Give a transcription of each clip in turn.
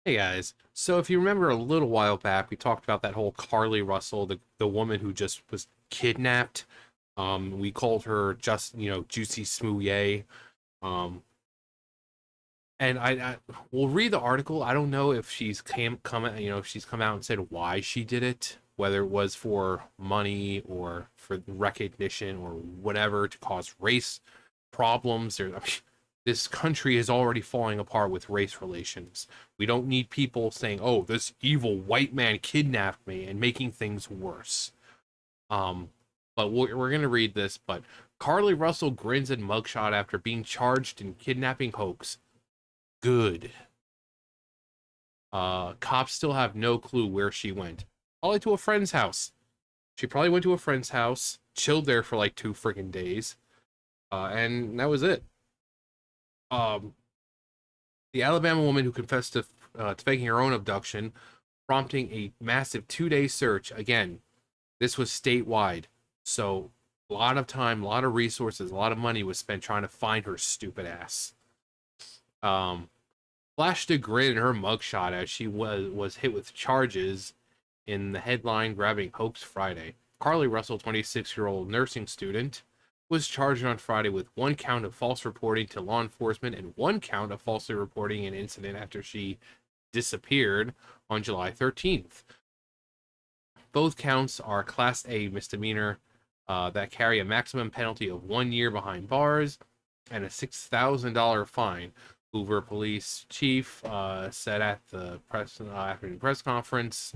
Hey guys, so if you remember a little while back, we talked about that whole Carlee Russell, the woman who just was kidnapped. We called her just, Juicy Smouye. Um, and I we'll read the article. I don't know if if she's come out and said why she did it, whether it was for money or for recognition or whatever to cause race problems. I mean, this country is already falling apart with race relations. We don't need people saying, "Oh, this evil white man kidnapped me," and making things worse. Um, but we're gonna read this. But Carlee Russell grins in mugshot after being charged in kidnapping hoax. Good. Cops still have no clue where she went. Probably to a friend's house. She probably went to a friend's house, chilled there for like 2 freaking days, and that was it. Um, the Alabama woman who confessed to faking her own abduction, prompting a massive 2 day search. Again, this was statewide, so a lot of time, a lot of resources, a lot of money was spent trying to find her stupid ass. Um, flashed a grin in her mugshot as she was hit with charges in the headline grabbing Hoax Friday. Carlee Russell, 26-year-old nursing student, was charged on Friday with one count of false reporting to law enforcement and one count of falsely reporting an incident after she disappeared on July 13th. Both counts are Class A misdemeanor that carry a maximum penalty of 1 year behind bars and a $6,000 fine. Hoover Police Chief said at the afternoon press conference.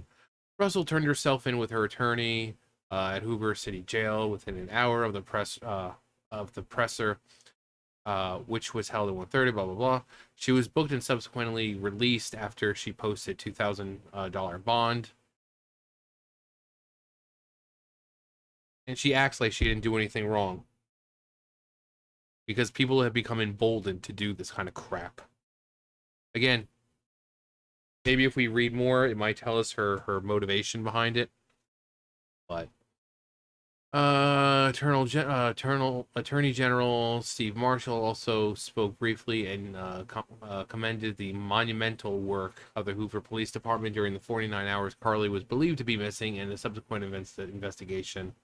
Russell turned herself in with her attorney at Hoover City Jail within an hour of the presser, which was held at 1:30. Blah blah blah. She was booked and subsequently released after she posted $2,000 bond, and she acts like she didn't do anything wrong because people have become emboldened to do this kind of crap. Again, maybe if we read more, it might tell us her motivation behind it, but Eternal Attorney General Steve Marshall also spoke briefly and commended the monumental work of the Hoover Police Department during the 49 hours Carlee was believed to be missing and the subsequent investigation.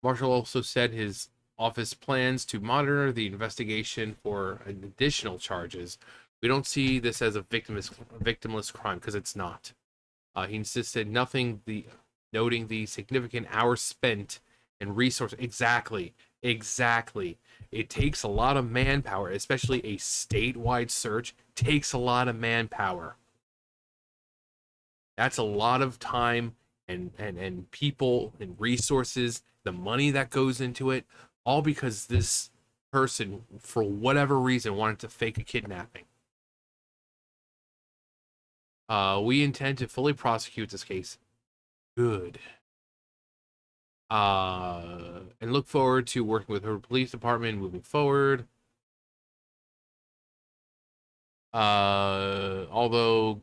Marshall also said his office plans to monitor the investigation for additional charges. We don't see this as a victimless crime because it's not. He insisted noting the significant hours spent and resource. Exactly. It takes a lot of manpower, especially a statewide search. Takes a lot of manpower. That's a lot of time and people and resources, the money that goes into it, all because this person, for whatever reason, wanted to fake a kidnapping. We intend to fully prosecute this case. Good. And look forward to working with her police department moving forward. Although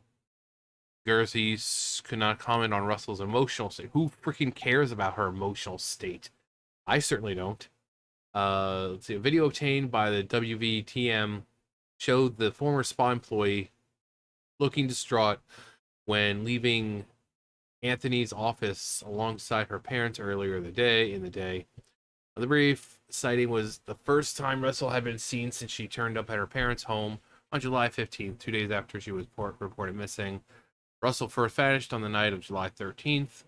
Gerses could not comment on Russell's emotional state. Who freaking cares about her emotional state? I certainly don't. Let's see. A video obtained by the WVTM showed the former spa employee looking distraught when leaving Anthony's office alongside her parents earlier in the day. The brief sighting was the first time Russell had been seen since she turned up at her parents' home on July 15th, 2 days after she was reported missing. Russell first vanished on the night of July 13th.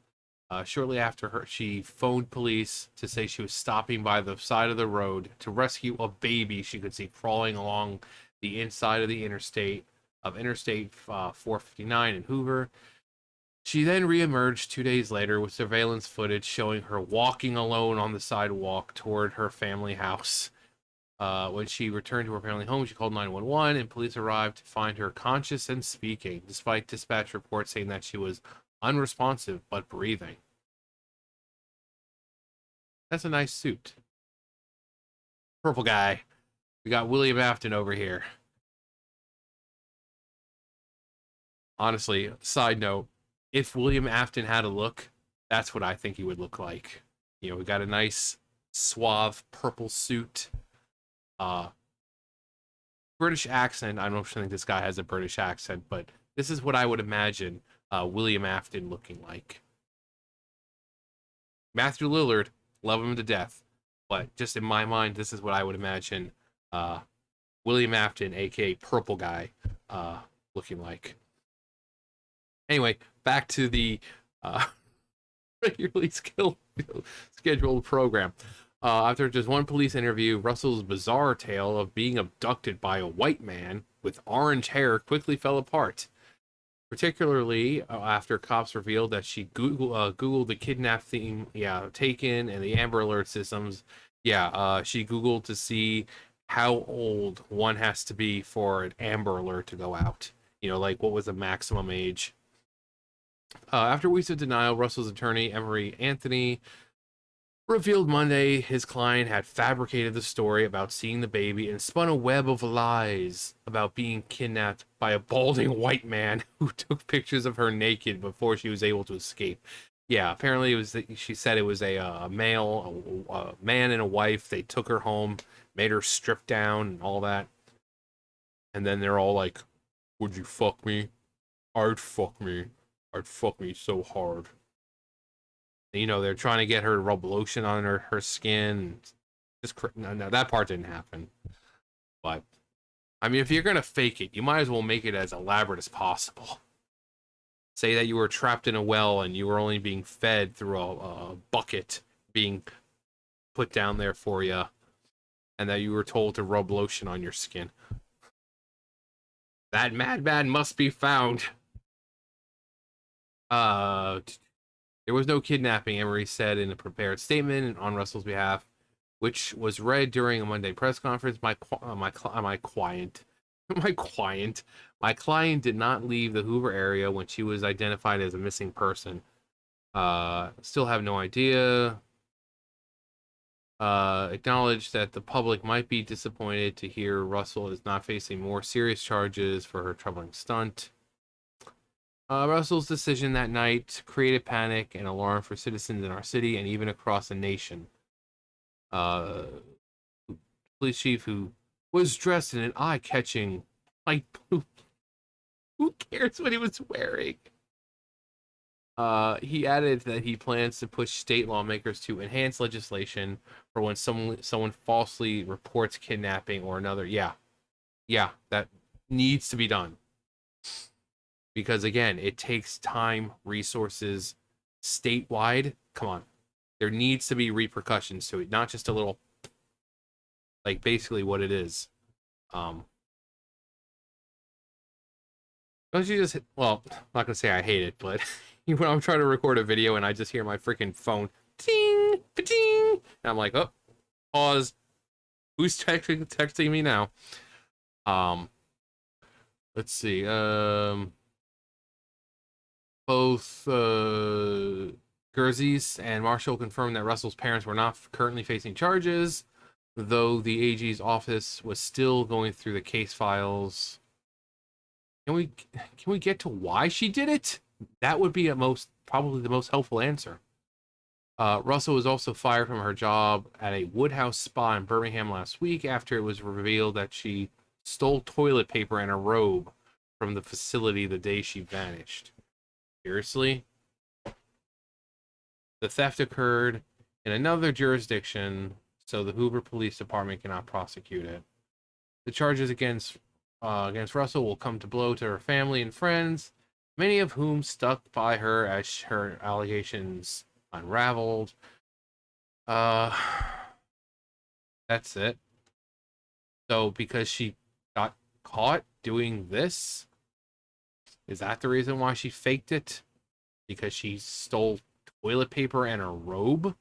Shortly after she phoned police to say she was stopping by the side of the road to rescue a baby she could see crawling along the inside of the Interstate 459 in Hoover. She then reemerged 2 days later with surveillance footage showing her walking alone on the sidewalk toward her family house. When she returned to her family home, she called 911 and police arrived to find her conscious and speaking, despite dispatch reports saying that she was unresponsive but breathing. That's a nice suit. Purple guy. We got William Afton over here. Honestly, side note, if William Afton had a look, that's what I think he would look like. We got a nice, suave purple suit. Uh, British accent. I don't think this guy has a British accent, but this is what I would imagine William Afton looking like. Matthew Lillard, love him to death, but just in my mind, this is what I would imagine uh, William Afton, aka Purple Guy, uh, looking like. Anyway, back to the regularly scheduled program. After just one police interview, Russell's bizarre tale of being abducted by a white man with orange hair quickly fell apart. Particularly after cops revealed that she Googled the kidnap theme, taken, and the Amber Alert systems. She Googled to see how old one has to be for an Amber Alert to go out. Like what was the maximum age. After weeks of denial, Russell's attorney, Emery Anthony, revealed Monday his client had fabricated the story about seeing the baby and spun a web of lies about being kidnapped by a balding white man who took pictures of her naked before she was able to escape. Yeah, apparently she said it was a man and a wife. They took her home, made her strip down and all that. And then they're all like, "Would you fuck me? I'd fuck me. I'd fuck me so hard." They're trying to get her to rub lotion on her skin. No, that part didn't happen. But, I mean, if you're going to fake it, you might as well make it as elaborate as possible. Say that you were trapped in a well and you were only being fed through a bucket being put down there for you, and that you were told to rub lotion on your skin. That madman must be found. There was no kidnapping, Emery said in a prepared statement on Russell's behalf, which was read during a Monday press conference. My client did not leave the Hoover area when she was identified as a missing person. Still have no idea. Acknowledged that the public might be disappointed to hear Russell is not facing more serious charges for her troubling stunt. Russell's decision that night created panic and alarm for citizens in our city and even across the nation. Police chief who was dressed in an eye-catching light blue. Who cares what he was wearing? He added that he plans to push state lawmakers to enhance legislation for when someone falsely reports kidnapping or another. Yeah, that needs to be done. Because again, it takes time, resources, statewide. Come on. There needs to be repercussions to it, not just a little, like basically what it is. Don't you just, well, I'm not going to say I hate it, but when I'm trying to record a video and I just hear my freaking phone, ting, pa-ting, and I'm like, oh, pause. Who's texting me now? Let's see. Both Gerzies and Marshall confirmed that Russell's parents were not currently facing charges, though the AG's office was still going through the case files. Can we get to why she did it? That would be probably the most helpful answer. Russell was also fired from her job at a Woodhouse spa in Birmingham last week after it was revealed that she stole toilet paper and a robe from the facility the day she vanished. Seriously? The theft occurred in another jurisdiction, so the Hoover Police Department cannot prosecute it. The charges against Russell will come to blow to her family and friends, many of whom stuck by her as her allegations unraveled. That's it. So because she got caught doing this, is that the reason why she faked it? Because she stole toilet paper and a robe?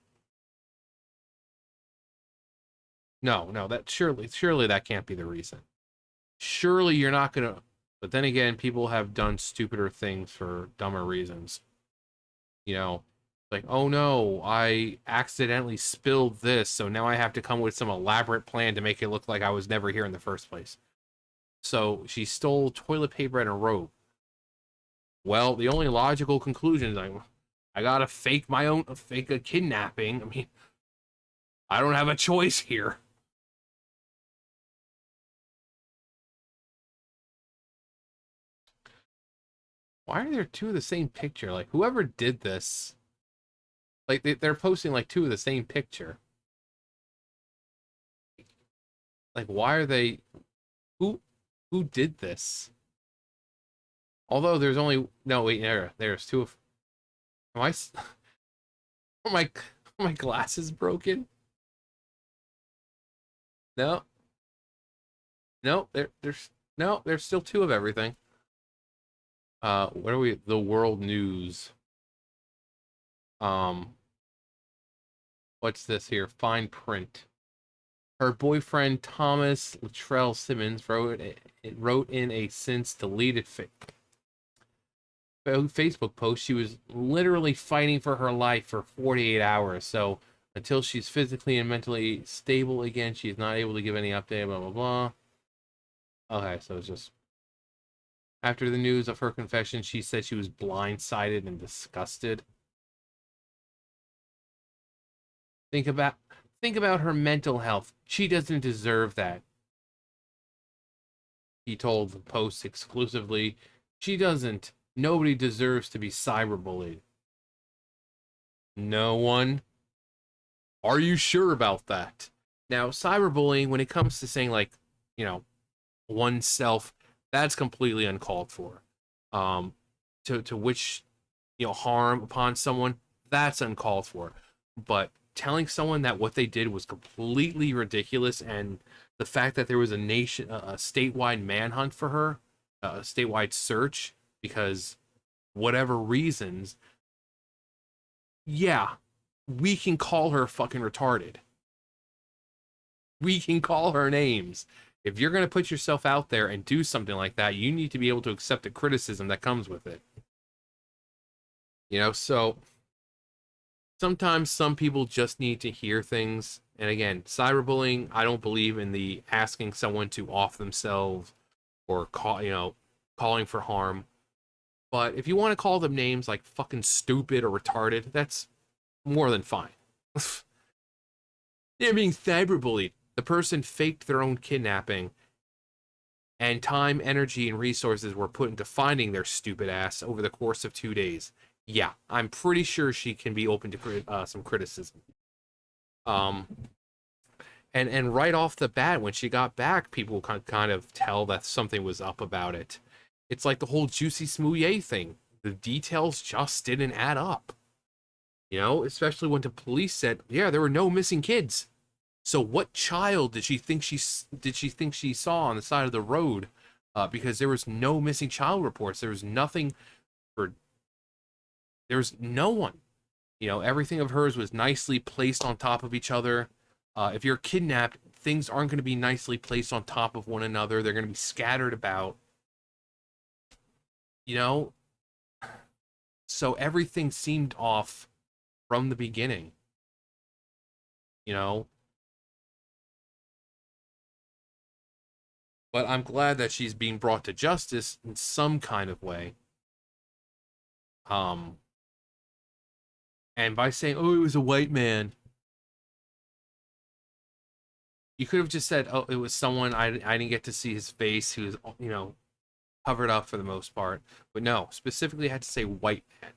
No, that surely that can't be the reason. Surely you're not gonna, but then again, people have done stupider things for dumber reasons. Like, oh no, I accidentally spilled this, so now I have to come with some elaborate plan to make it look like I was never here in the first place. So she stole toilet paper and a robe. Well, the only logical conclusion is I gotta fake a kidnapping. I mean, I don't have a choice here. Why are there two of the same picture? Like, whoever did this, like, they're posting, like, two of the same picture. Like, why are they... Who, who did this? Although there's only... No, wait, there's two of... Am I... Are my glasses broken? No. No, there's... No, there's still two of everything. What are we... The world news. Um... What's this here? Fine print. Her boyfriend Thomas Luttrell Simmons wrote in a since deleted Facebook post. She was literally fighting for her life for 48 hours. So until she's physically and mentally stable again, she's not able to give any update. Blah blah blah. Okay, so it's just after the news of her confession, she said she was blindsided and disgusted. Think about think about her mental health. She doesn't deserve that. He told the Post exclusively. She doesn't. Nobody deserves to be cyberbullied. No one. Are you sure about that? Now, cyberbullying, when it comes to saying, like, you know, oneself, that's completely uncalled for. Um, to which, harm upon someone, that's uncalled for. But telling someone that what they did was completely ridiculous, and the fact that there was a statewide manhunt for her, a statewide search, because whatever reasons, yeah, we can call her fucking retarded. We can call her names. If you're going to put yourself out there and do something like that, you need to be able to accept the criticism that comes with it. So sometimes some people just need to hear things. And again, cyberbullying, I don't believe in the asking someone to off themselves or calling for harm. But if you want to call them names like fucking stupid or retarded, that's more than fine. They're being cyberbullied. The person faked their own kidnapping, and time, energy, and resources were put into finding their stupid ass over the course of 2 days. Yeah, I'm pretty sure she can be open to some criticism. And right off the bat, when she got back, people kind of tell that something was up about it. It's like the whole Juicy Smouye thing. The details just didn't add up. Especially when the police said, yeah, there were no missing kids. So what child did she think she saw on the side of the road? Because there was no missing child reports. There was nothing there was no one. Everything of hers was nicely placed on top of each other. If you're kidnapped, things aren't going to be nicely placed on top of one another. They're going to be scattered about. So everything seemed off from the beginning. But I'm glad that she's being brought to justice in some kind of way. And by saying, oh, it was a white man, you could have just said, oh, it was someone I didn't get to see his face, who was, covered up for the most part. But no, specifically had to say white man.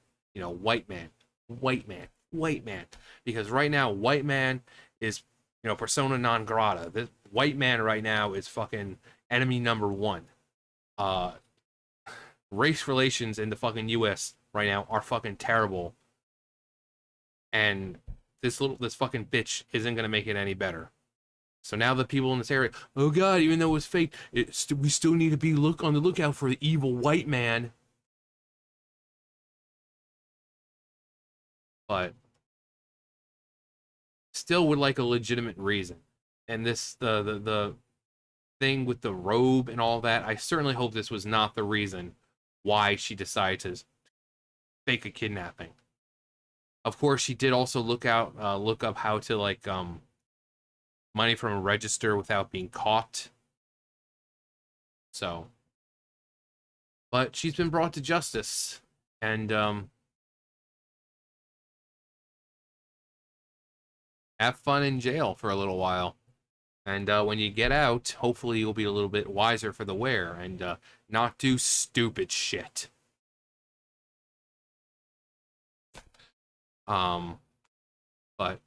White man, white man, white man. Because right now, white man is, persona non grata. This white man right now is fucking enemy number one. Race relations in the fucking US right now are fucking terrible. And this fucking bitch isn't gonna make it any better. So now the people in this area, oh god, even though it was fake, we still need to be on the lookout for the evil white man. But still would like a legitimate reason. And this the thing with the robe and all that, I certainly hope this was not the reason why she decided to fake a kidnapping. Of course, she did also look up how to money from a register without being caught. So, but she's been brought to justice, and have fun in jail for a little while. And when you get out, hopefully you'll be a little bit wiser for the wear and not do stupid shit. Um, but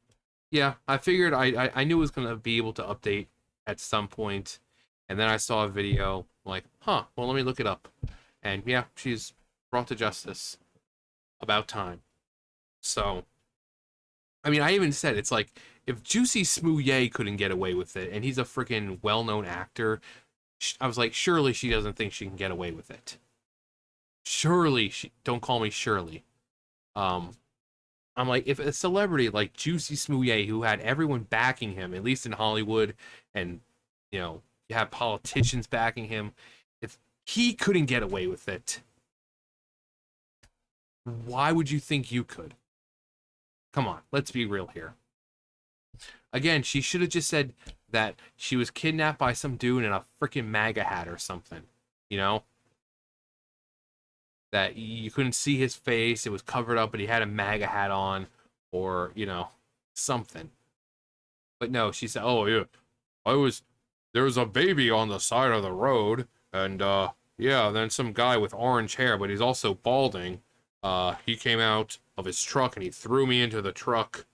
yeah, I figured I knew it was gonna be able to update at some point, and then I saw a video like, huh, well let me look it up, and yeah, she's brought to justice. About time. So, I mean, I even said it's like if Juicy Smouye couldn't get away with it, and he's a freaking well-known actor, I was like, surely she doesn't think she can get away with it. Surely she don't call me Shirley. Um, I'm like, if a celebrity like Juicy Smouye, who had everyone backing him, at least in Hollywood, and you have politicians backing him, if he couldn't get away with it, why would you think you could? Come on, let's be real here. Again, she should have just said that she was kidnapped by some dude in a freaking MAGA hat or something. You know? That you couldn't see his face, it was covered up, but he had a MAGA hat on, or, something. But no, she said, oh, yeah, there was a baby on the side of the road, and, yeah, then some guy with orange hair, but he's also balding, he came out of his truck and he threw me into the truck,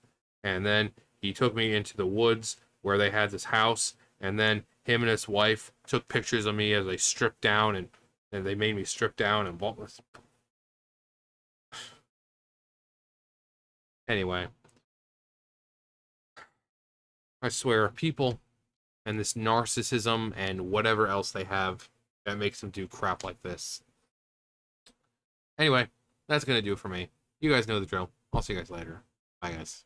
and then he took me into the woods where they had this house, and then him and his wife took pictures of me as they stripped down, and they made me strip down and anyway, I swear, people and this narcissism and whatever else they have that makes them do crap like this. Anyway, that's gonna do it for me. You guys know the drill. I'll see you guys later. Bye, guys.